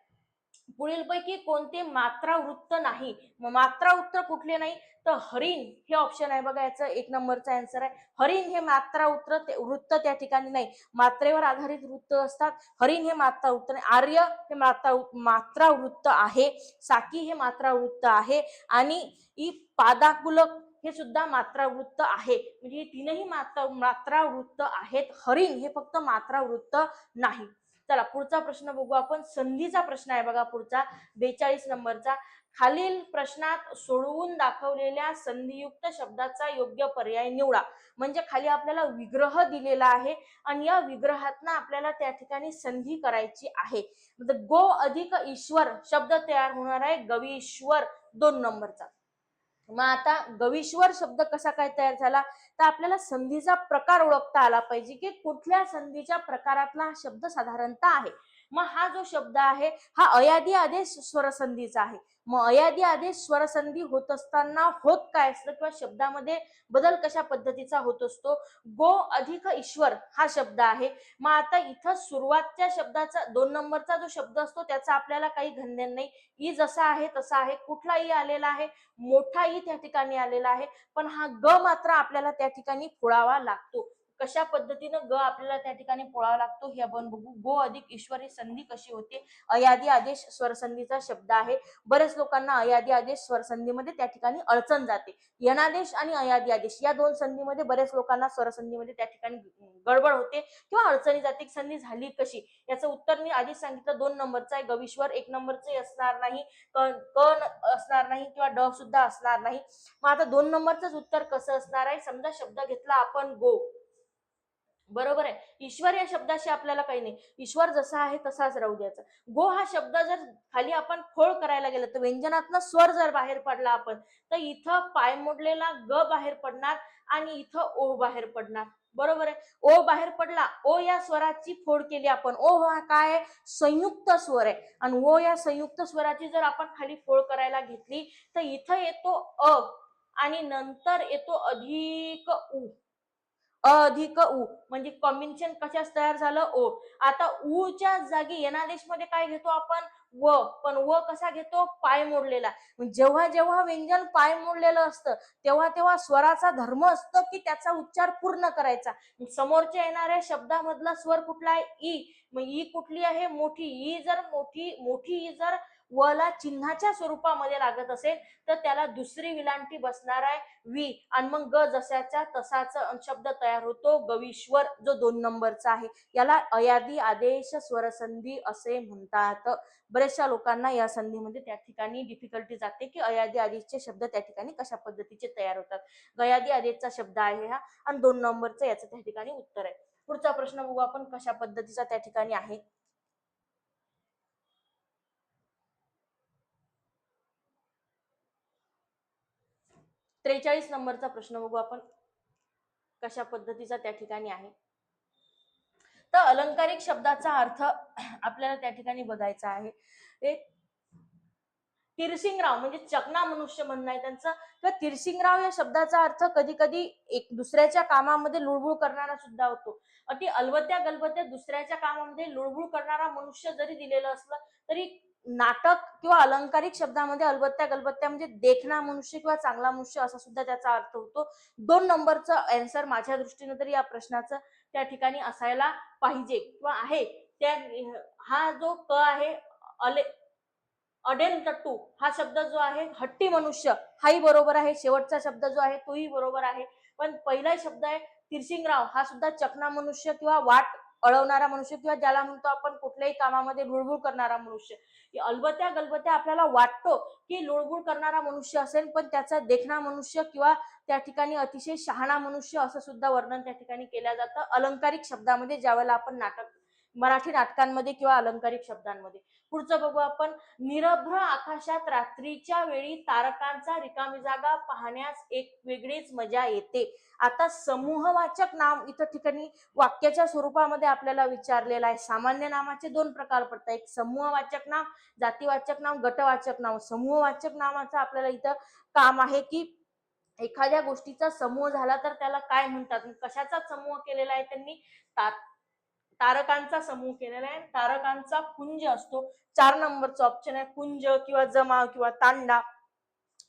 Speaker 1: पुढीलपैकी कोणते मात्रा वृत्त नाही? मात्रा उत्तर कुठले नाही तर हरिण हे ऑप्शन आहे बघा, याचं 1 नंबरचा आन्सर आहे. हरिण हे मात्रा वृत्त त्या ठिकाणी नाही, मात्रेवर आधारित वृत्त असतात. हरिण हे मात्रा वृत्त नाही. आर्य हे मात्रा वृत्त आहे. साकी हे मात्रा वृत्त आहे आणि पादाकुलक हे सुद्धा मात्रा वृत्त आहे. म्हणजे हे तीनही मात्रा वृत्त आहेत. हरिण हे फक्त मात्रा वृत्त नाही. चला पुढचा प्रश्न बघू आपण. संधीचा प्रश्न आहे बघा पुढचा 42 नंबरचा. खालील प्रश्नात सोडवून दाखवलेल्या संधियुक्त शब्दाचा योग्य पर्याय निवडा. म्हणजे खाली आपल्याला विग्रह दिलेला आहे आणि या विग्रहातनं आपल्याला त्या ठिकाणी संधी करायची आहे. म्हणजे गो अधिक ईश्वर शब्द तयार होणार आहे गवीश्वर 2 नंबरचा. मग आता गवीश्वर शब्द कसा काय तयार झाला तर आपल्याला संधीचा प्रकार ओळखता आला पाहिजे की कुठल्या संधीच्या प्रकारातला हा शब्द साधारणतः आहे. मग हा जो शब्द आहे हा अयादी आदेश स्वरसंधीचा आहे. मग अयादी आदेश स्वरसंधी होत असताना होत काय असतं किंवा शब्दामध्ये बदल कशा पद्धतीचा होत असतो? गो अधिक ईश्वर हा शब्द आहे. मग आता इथं सुरुवातच्या शब्दाचा 2 नंबरचा जो शब्द असतो त्याचा आपल्याला काही घेणदेण नाही. ई जसा आहे तसा आहे, कुठला ई आलेला आहे? मोठा ई त्या ठिकाणी आलेला आहे, पण हा ग मात्र आपल्याला त्या ठिकाणी फोडावा लागतो. कशा पद्धतीनं ग आपल्याला त्या ठिकाणी फोडावा लागतो हे आपण बघू. गो अधिक ईश्वर ही संधी कशी होते? अयादी आदेश स्वरसंधीचा शब्द आहे. बरेच लोकांना अयादी आदेश स्वरसंधीमध्ये त्या ठिकाणी अडचण जाते. यनादेश आणि अयादी आदेश या 2 संधीमध्ये बरेच लोकांना स्वरसंधीमध्ये त्या ठिकाणी गडबड होते किंवा अडचणी जाते. संधी झाली कशी? याचं उत्तर मी आधीच सांगितलं 2 नंबरचा आहे गवीश्वर. 1 नंबरचे असणार नाही, क असणार नाही किंवा ड सुद्धा असणार नाही. मग आता 2 नंबरच उत्तर कसं असणार आहे? समजा शब्द घेतला आपण गो, बरोबर आहे. ईश्वर या शब्दाशी आपल्याला काही नाही, ईश्वर जसा आहे तसाच राहू द्यायचा. गो हा शब्द जर खाली आपण फोड करायला गेलं तर व्यंजनातनं स्वर जर बाहेर पडला आपण तर इथं पाय मोडलेला ग बाहेर पडणार आणि इथं ओ बाहेर पडणार, बरोबर आहे. ओ बाहेर पडला, ओ या स्वराची फोड केली आपण, ओ हा काय आहे? संयुक्त स्वर आहे आणि ओ या संयुक्त स्वराची जर आपण खाली फोड करायला घेतली तर इथं येतो अ आणि नंतर येतो अधिक उ, अधिक उ म्हणजे कॉम्बिनेशन कशाच तयार झालं? ओ. आता ऊच्या जागी यनादेश मध्ये काय घेतो आपण? व. पण व कसा घेतो? पाय मोडलेला. जेव्हा जेव्हा व्यंजन पाय मोडलेलं असतं तेव्हा तेव्हा स्वराचा धर्म असतो की त्याचा उच्चार पूर्ण करायचा. समोरच्या येणाऱ्या शब्दामधला स्वर कुठला आहे? ई. मग ई कुठली आहे? मोठी. ई जर मोठी ई जर व ला चिन्हाच्या स्वरूपामध्ये लागत असेल तर त्याला दुसरी विलांटी बसणार आहे वी, आणि मग ग जशाच्या तसाच शब्द तयार होतो गवीश्वर, जो 2 नंबरचा आहे. याला अयादी आदेश स्वरसंधी असे म्हणतात. बऱ्याचशा लोकांना या संधीमध्ये त्या ठिकाणी डिफिकल्टी जाते की अयादी आदेशचे शब्द त्या ठिकाणी कशा पद्धतीचे तयार होतात. गयादी आदेशचा शब्द आहे हा, आणि 2 नंबरचं याचं त्या ठिकाणी उत्तर आहे. पुढचा प्रश्न बघू आपण कशा पद्धतीचा त्या ठिकाणी आहे. 43 नंबरचा प्रश्न बघू आपण कशा पद्धतीचा त्या ठिकाणी आहे. तर अलंकारिक शब्दाचा अर्थ आपल्याला त्या ठिकाणी बघायचा आहे. एक तिरसिंगराव म्हणजे चकना मनुष्य म्हणणं आहे त्यांचं, किंवा तिरसिंगराव या शब्दाचा अर्थ कधी कधी एक दुसऱ्याच्या कामामध्ये लुळबुळ करणारा सुद्धा होतो. अति अलबत्या गलबत्या दुसऱ्याच्या कामामध्ये लुळबुळ करणारा मनुष्य जरी दिलेलं असलं तरी नाटक किंवा अलंकारिक शब्दामध्ये अलबत्या गलबत्या म्हणजे देखणा मनुष्य किंवा चांगला मनुष्य असा सुद्धा त्याचा अर्थ होतो. 2 नंबरचं आन्सर माझ्या दृष्टीने तरी या प्रश्नाचं त्या ठिकाणी असायला पाहिजे किंवा आहे. त्या हा जो क आहे अडेल टट्टू हा शब्द जो आहे हट्टी मनुष्य हाही बरोबर आहे. शेवटचा शब्द जो आहे तोही बरोबर आहे. पण पहिला शब्द आहे तिरसिंगराव हा सुद्धा चकना मनुष्य किंवा वाट अळवणारा मनुष्य किंवा ज्याला म्हणतो आपण कुठल्याही कामामध्ये लुळबुळ करणारा मनुष्य. अलबत्या गलबत्या आपल्याला वाटतो की लुळबुळ करणारा मनुष्य असेल, पण त्याचा देखणा मनुष्य किंवा त्या ठिकाणी अतिशय शहाणा मनुष्य असं सुद्धा वर्णन त्या ठिकाणी केलं जातं अलंकारिक शब्दामध्ये, ज्यावेळेला आपण मराठी नाटकांमध्ये किंवा अलंकारिक शब्दांमध्ये. पुढचं बघू आपण. निरभ्र आकाशात रात्रीच्या वेळी तारकांचा रिकामी जागा पाहण्यास एक वेगळीच मजा येते. आता समूहवाचक नाम इथं ठिकाणी वाक्याच्या स्वरूपामध्ये आपल्याला विचारलेलं आहे. सामान्य नामाचे 2 प्रकार पडतात, एक समूहवाचक नाम, जातीवाचक नाम, गटवाचक नाम. समूहवाचक नामाचं आपल्याला इथं काम आहे की एखाद्या गोष्टीचा समूह झाला तर त्याला काय म्हणतात, कशाचा समूह केलेला आहे त्यांनी, तारकांचा समूह केलेला आहे. तारकांचा पुंज असतो. 4 नंबरचं ऑप्शन आहे पुंज किंवा जमाव किंवा तांडा,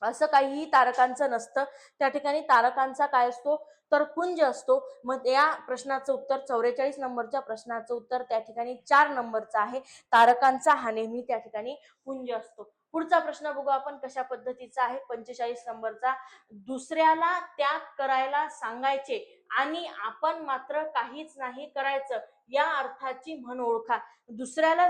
Speaker 1: असं काहीही तारकांचं नसतं. त्या ठिकाणी तारकांचा काय असतो तर पुंज असतो. मग या प्रश्नाचं उत्तर 44 नंबरच्या प्रश्नाचं उत्तर त्या ठिकाणी 4 नंबरचं आहे. तारकांचा हा नेहमी त्या ठिकाणी पुंज असतो. पुढचा प्रश्न बघू आपण कशा पद्धतीचा आहे. 45 नंबरचा. दुसऱ्याला त्याग करायला सांगायचे आणि आपण मात्र काहीच नाही करायचं या अर्थाची म्हण ओळखा. दुसऱ्याला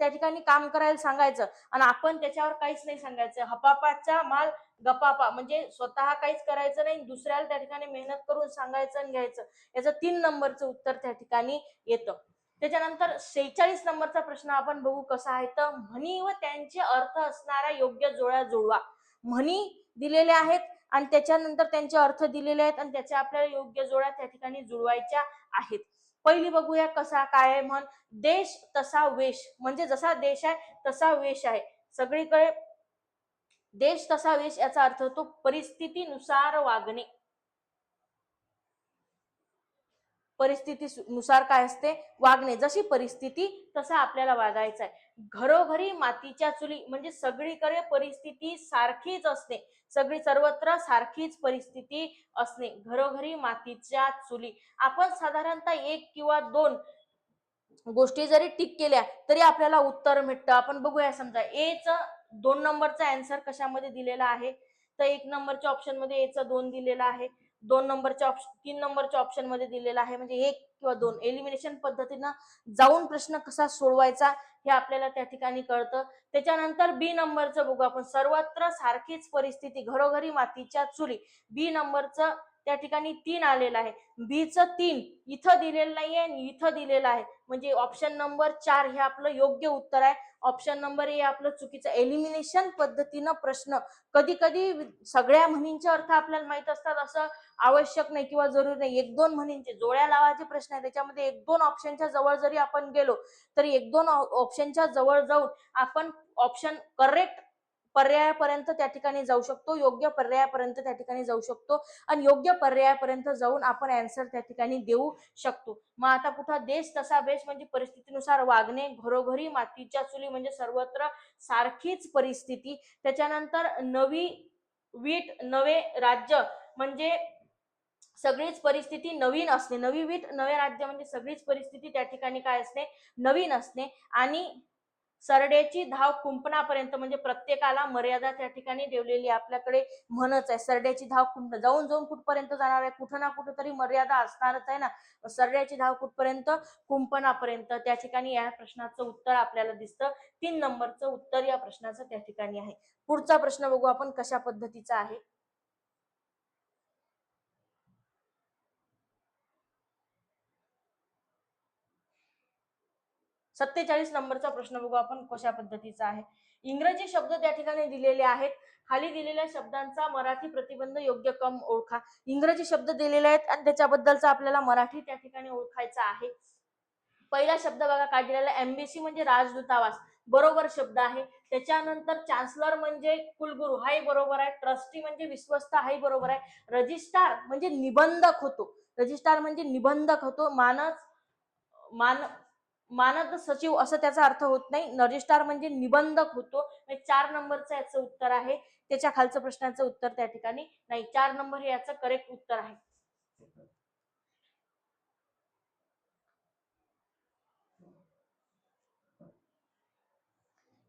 Speaker 1: त्या ठिकाणी काम करायला सांगायचं आणि आपण त्याच्यावर काहीच नाही सांगायचं. हपापाचा माल गपापा म्हणजे स्वतः काहीच करायचं नाही, दुसऱ्याला त्या ठिकाणी मेहनत करून सांगायचं आणि घ्यायचं. याचं 3 नंबरचं उत्तर त्या ठिकाणी येतं. त्याच्यानंतर 46 नंबरचा प्रश्न आपण बघू कसा आहे. तर म्हणी व त्यांचे अर्थ असणाऱ्या योग्य जोड्या जुळवा. म्हणी दिलेल्या आहेत आणि त्याच्यानंतर त्यांचे अर्थ दिलेले आहेत आणि त्याच्या आपल्याला योग्य जोड्या त्या ठिकाणी जुळवायच्या आहेत. पहिली बघूया कसा काय आहे. म्हण देश तसा वेश, म्हणजे जसा देश आहे तसा वेश आहे. सगळीकडे देश तसा वेश याचा अर्थ होतो परिस्थितीनुसार वागणे. परिस्थितीनुसार काय असते वागणे, जशी परिस्थिती तसा आपल्याला वागायचं आहे. घरोघरी मातीच्या चुली म्हणजे सगळीकडे परिस्थिती सारखीच असणे, सर्वत्र सारखीच परिस्थिती असणे. घरोघरी मातीच्या चुली. आपण साधारणतः 1 किंवा 2 गोष्टी जरी टिक केल्या तरी आपल्याला उत्तर मिळतं. आपण बघूया. समजा ए च 2 नंबरचा आन्सर कशामध्ये दिलेला आहे तर 1 नंबरच्या ऑप्शन मध्ये ए च 2 दिलेला आहे. 2 नंबरच्या 3 नंबरच्या ऑप्शन मध्ये दिलेला आहे. म्हणजे 1 किंवा 2 एलिमिनेशन पद्धतीनं जाऊन प्रश्न कसा सोडवायचा हे आपल्याला त्या ठिकाणी कळतं. त्याच्यानंतर बी नंबरचं बघू आपण. सर्वत्र सारखीच परिस्थिती, घरोघरी मातीच्या चुली. बी नंबरचं त्या ठिकाणी 3 आलेलं आहे. बी च 3 इथं दिलेलं नाहीये आणि इथं दिलेलं आहे. म्हणजे ऑप्शन नंबर 4 हे आपलं योग्य उत्तर आहे. ऑप्शन नंबर ए आपलं चुकीचं. एलिमिनेशन पद्धतीनं प्रश्न कधी कधी सगळ्या म्हणींचे अर्थ आपल्याला माहित असतात असं आवश्यक नाही किंवा जरुरी नाही. 1-2 म्हणींचे जोड्या लावायचे प्रश्न आहे, त्याच्यामध्ये 1-2 ऑप्शनच्या जवळ जरी आपण गेलो तरी 1-2 ऑप्शनच्या जवळ जाऊन आपण ऑप्शन करेक्ट पर्यायापर्यंत त्या ठिकाणी जाऊ शकतो, योग्य पर्यायापर्यंत त्या ठिकाणी जाऊ शकतो आणि योग्य पर्यायापर्यंत जाऊन आपण आन्सर त्या ठिकाणी देऊ शकतो. मग आता कुठं देश तसा बेश म्हणजे परिस्थितीनुसार वागणे, घरोघरी मातीच्या चुली म्हणजे सर्वत्र सारखीच परिस्थिती. त्याच्यानंतर नवी वीट नवे राज्य म्हणजे सगळीच परिस्थिती नवीन असणे. नवी वीट नवे राज्य म्हणजे सगळीच परिस्थिती त्या ठिकाणी काय असणे नवीन असणे. आणि सरड्याची धाव कुंपणापर्यंत, म्हणजे प्रत्येकाला मर्यादा त्या ठिकाणी ठेवलेली आपल्याकडे म्हणच आहे. सरड्याची धाव कुंपण, जाऊन जाऊन कुठपर्यंत जाणार आहे, कुठं ना कुठं तरी मर्यादा असणारच आहे ना. सरड्याची धाव कुठपर्यंत, कुंपणापर्यंत. त्या ठिकाणी या प्रश्नाचं उत्तर आपल्याला दिसतं. 3 नंबरचं उत्तर या प्रश्नाचं त्या ठिकाणी आहे. पुढचा प्रश्न बघू आपण कशा पद्धतीचा आहे. 47 नंबरचा प्रश्न बघू आपण कशा पद्धतीचा आहे. इंग्रजी शब्द त्या ठिकाणी दिलेले आहेत. खाली दिलेल्या शब्दांचा मराठी प्रतिबंध योग्य क्रम ओळखा. इंग्रजी शब्द दिलेले आहेत आणि त्याच्याबद्दलचा आपल्याला मराठी त्या ठिकाणी ओळखायचा आहे. पहिला शब्द बघा काय दिलेला आहे, एम्बेसी म्हणजे राजदूतावास, बरोबर शब्द आहे. त्याच्यानंतर चान्सलर म्हणजे कुलगुरू, हाही बरोबर आहे. ट्रस्टी म्हणजे विश्वस्त, हाही बरोबर आहे. रजिस्ट्रार म्हणजे निबंधक होतो, रजिस्ट्रार म्हणजे निबंधक होतो. मानद सचिव असं त्याचा अर्थ होत नाही. रजिस्ट्रार म्हणजे निबंधक होतो. 4 नंबरचं याचं उत्तर आहे. त्याच्या खालचं प्रश्नाचं उत्तर त्या ठिकाणी नाही. 4 नंबर हे याचं करेक्ट उत्तर आहे.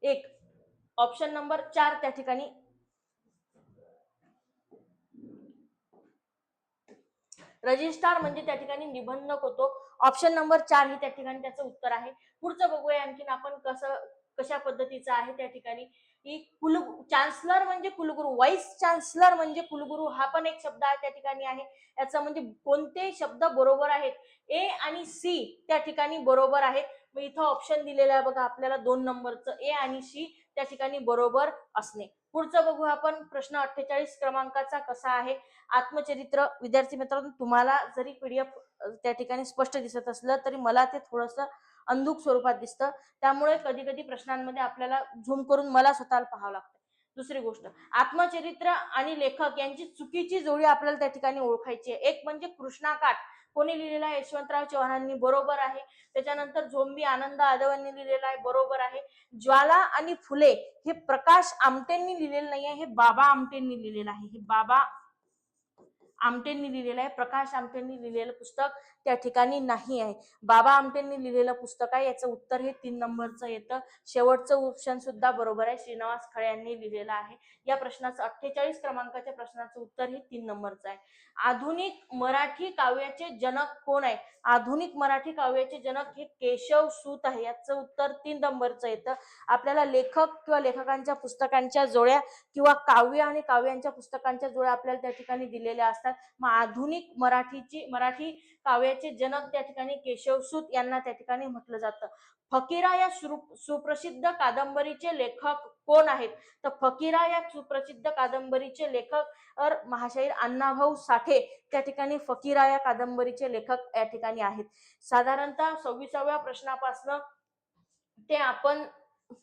Speaker 1: एक ऑप्शन नंबर 4 त्या ठिकाणी रजिस्ट्रार म्हणजे त्या ठिकाणी निबंधक होतो. ऑप्शन नंबर 4 ही त्या ठिकाणी त्याचं उत्तर आहे. पुढचं बघूया आणखीन आपण कशा पद्धतीचं आहे त्या ठिकाणी. की चान्सलर म्हणजे कुलगुरू, व्हाईस चान्सलर म्हणजे कुलगुरू, हा पण एक शब्द आहे त्या ठिकाणी आहे. याचा म्हणजे कोणते शब्द बरोबर आहेत, ए आणि सी त्या ठिकाणी बरोबर आहेत. मग इथं ऑप्शन दिलेलं आहे बघा आपल्याला 2 नंबरचं, ए आणि सी त्या ठिकाणी बरोबर असणे. पुढचं बघू आपण प्रश्न 48 क्रमांकाचा कसा आहे. आत्मचरित्र. विद्यार्थी मित्रांनो, तुम्हाला जरी पीडीएफ त्या ठिकाणी स्पष्ट दिसत असलं तरी मला ते थोडंसं अंधुक स्वरूपात दिसतं. त्यामुळे कधी कधी प्रश्नांमध्ये आपल्याला झूम करून मला स्वतःला पाहावं लागतं. दुसरी गोष्ट, आत्मचरित्र आणि लेखक यांची चुकीची जोडी आपल्याला त्या ठिकाणी ओळखायची आहे. एक म्हणजे कृष्णाकाठ, कोणी लिहिलेला आहे, यशवंतराव चव्हाणांनी, बरोबर आहे. त्याच्यानंतर झोंबी आनंद आदवांनी लिहिलेला आहे, बरोबर आहे. ज्वाला आणि फुले हे प्रकाश आमटेंनी लिहिलेलं नाही आहे, हे बाबा आमटेंनी लिहिलेलं आहे. हे बाबा आमटेंनी लिहिलेलं आहे. प्रकाश आमटेंनी लिहिलेलं पुस्तक त्या ठिकाणी नाही आहे, बाबा आमटेंनी लिहिलेलं पुस्तक आहे. याचं उत्तर हे 3 नंबरचं येतं. शेवटचं ऑप्शन सुद्धा बरोबर आहे, श्रीनिवास खळे यांनी लिहिलेलं आहे. या प्रश्नाचं 48 क्रमांकाच्या प्रश्नाचं उत्तर हे 3 नंबरचं आहे. आधुनिक मराठी काव्याचे जनक कोण आहे? आधुनिक मराठी काव्याचे जनक हे केशव सूत आहे. याचं उत्तर 3 नंबरचं येतं. आपल्याला लेखक किंवा लेखकांच्या पुस्तकांच्या जोड्या किंवा काव्य आणि काव्यांच्या पुस्तकांच्या जोड्या आपल्याला त्या ठिकाणी दिलेल्या असतात. मग आधुनिक मराठी काव्याचे जनक त्या ठिकाणी केशवसूत यांना त्या ठिकाणी म्हटलं जातं. फकीरा या सुप्रसिद्ध कादंबरीचे लेखक कोण आहेत? तर फकीरा या सुप्रसिद्ध कादंबरीचे लेखक महाशाहीर अण्णाभाऊ साठे त्या ठिकाणी फकीरा या कादंबरीचे लेखक या ठिकाणी आहेत. साधारणतः 26व्या प्रश्नापासून ते आपण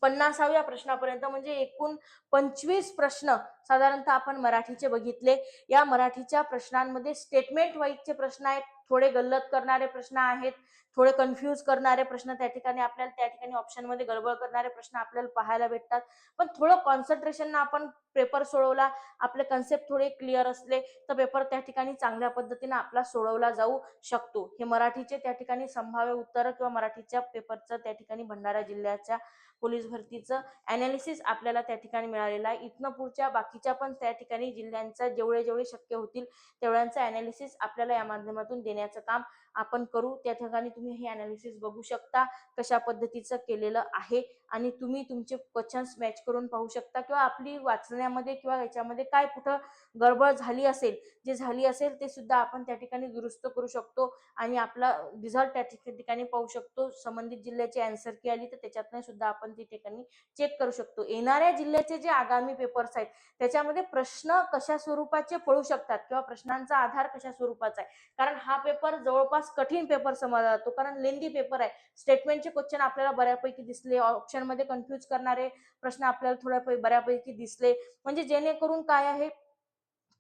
Speaker 1: 50व्या प्रश्नापर्यंत म्हणजे एकूण 25 प्रश्न साधारणतः आपण मराठीचे बघितले. या मराठीच्या प्रश्नांमध्ये स्टेटमेंट वाईजचे प्रश्न आहेत, थोडे गल्लत करणारे प्रश्न आहेत, थोडे कन्फ्यूज करणारे प्रश्न त्या ठिकाणी आपल्याला त्या ठिकाणी ऑप्शन मध्ये गडबड करणारे प्रश्न आपल्याला पाहायला भेटतात. पण थोडं कॉन्सन्ट्रेशन आपण पेपर सोडवला, आपले कन्सेप्ट थोडे क्लिअर असले तर पेपर त्या ठिकाणी चांगल्या पद्धतीने आपला सोडवला जाऊ शकतो. हे मराठीचे त्या ठिकाणी संभाव्य उत्तर किंवा मराठीच्या पेपरचं त्या ठिकाणी भंडारा जिल्ह्याच्या पोलीस भरतीचं अनालिसिस आपल्याला त्या ठिकाणी मिळालेलं आहे. इथनं पुढच्या बाकीच्या पण त्या ठिकाणी जिल्ह्यांचा जेवढे शक्य होतील तेवढ्यांचं अनालिसिस आपल्याला या माध्यमातून देण्याचं काम आपण करू. त्या ठिकाणी तुम्ही हे अनालिसिस बघू शकता कशा पद्धतीचं केलेलं आहे आणि तुम्ही तुमचे क्वेश्चन्स मॅच करून पाहू शकता किंवा आपली वाचण्यामध्ये किंवा याच्यामध्ये काय कुठं गडबड झाली असेल, जे झाली असेल ते सुद्धा आपण त्या ठिकाणी दुरुस्त करू शकतो आणि आपला रिझल्ट त्या ठिकाणी पाहू शकतो. संबंधित जिल्ह्याची आन्सर की आली तर त्याच्यातनं सुद्धा आपण ती ठिकाणी चेक करू शकतो. येणाऱ्या जिल्ह्याचे जे आगामी पेपर्स आहेत त्याच्यामध्ये प्रश्न कशा स्वरूपाचे पडू शकतात किंवा प्रश्नांचा आधार कशा स्वरूपाचा आहे, कारण हा पेपर जवळपास कठीण पेपर समजला जातो, कारण लेंदी पेपर आहे. स्टेटमेंटचे क्वेश्चन आपल्याला बऱ्यापैकी दिसले, ऑप्शन मध्ये कन्फ्यूज करणारे प्रश्न आपल्याला थोड्या बऱ्यापैकी दिसले, म्हणजे जेणेकरून काय आहे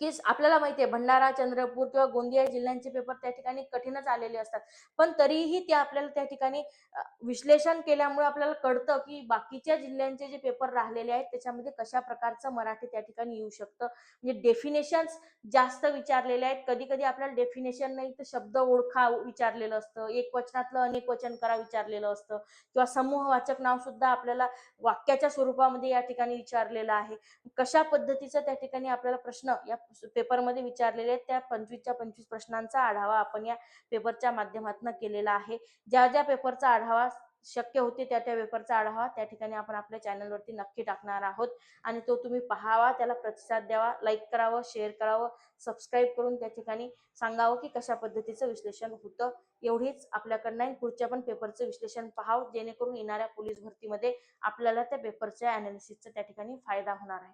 Speaker 1: की आपल्याला माहिती आहे भंडारा, चंद्रपूर किंवा गोंदिया जिल्ह्यांचे पेपर त्या ठिकाणी कठीणच आलेले असतात. पण तरीही ते आपल्याला त्या ठिकाणी विश्लेषण केल्यामुळे आपल्याला कळतं की बाकीच्या जिल्ह्यांचे जे पेपर राहिलेले आहेत त्याच्यामध्ये कशा प्रकारचं मराठी त्या ठिकाणी येऊ शकतं. म्हणजे डेफिनेशन्स जास्त विचारलेले आहेत. कधी-कधी आपल्याला डेफिनेशन नाही तर शब्द ओळखा विचारलेलं असतं. एकवचनातलं अनेक वचन करा विचारलेलं असतं किंवा समूहवाचक नाव सुद्धा आपल्याला वाक्याच्या स्वरूपामध्ये या ठिकाणी विचारलेलं आहे. कशा पद्धतीचा त्या ठिकाणी आपल्याला प्रश्न या पेपरमध्ये विचारलेले आहेत त्या 25च्या 25 प्रश्नांचा आढावा आपण या पेपरच्या माध्यमातून केलेला आहे. ज्या ज्या पेपरचा आढावा शक्य होते त्या त्या पेपरचा आढावा त्या ठिकाणी आपण आपल्या चॅनलवरती नक्की टाकणार आहोत आणि तो तुम्ही पाहावा, त्याला प्रतिसाद द्यावा, लाईक करावं, शेअर करावं, सबस्क्राईब करून त्या ठिकाणी सांगावं की कशा पद्धतीचं विश्लेषन होतं. एवढीच आपल्याकडनं पुढच्या पण पेपरचं विश्लेषण पाहावं जेणेकरून येणाऱ्या पोलीस भरतीमध्ये आपल्याला त्या पेपरच्या अनालिसिसचा त्या ठिकाणी फायदा होणार आहे.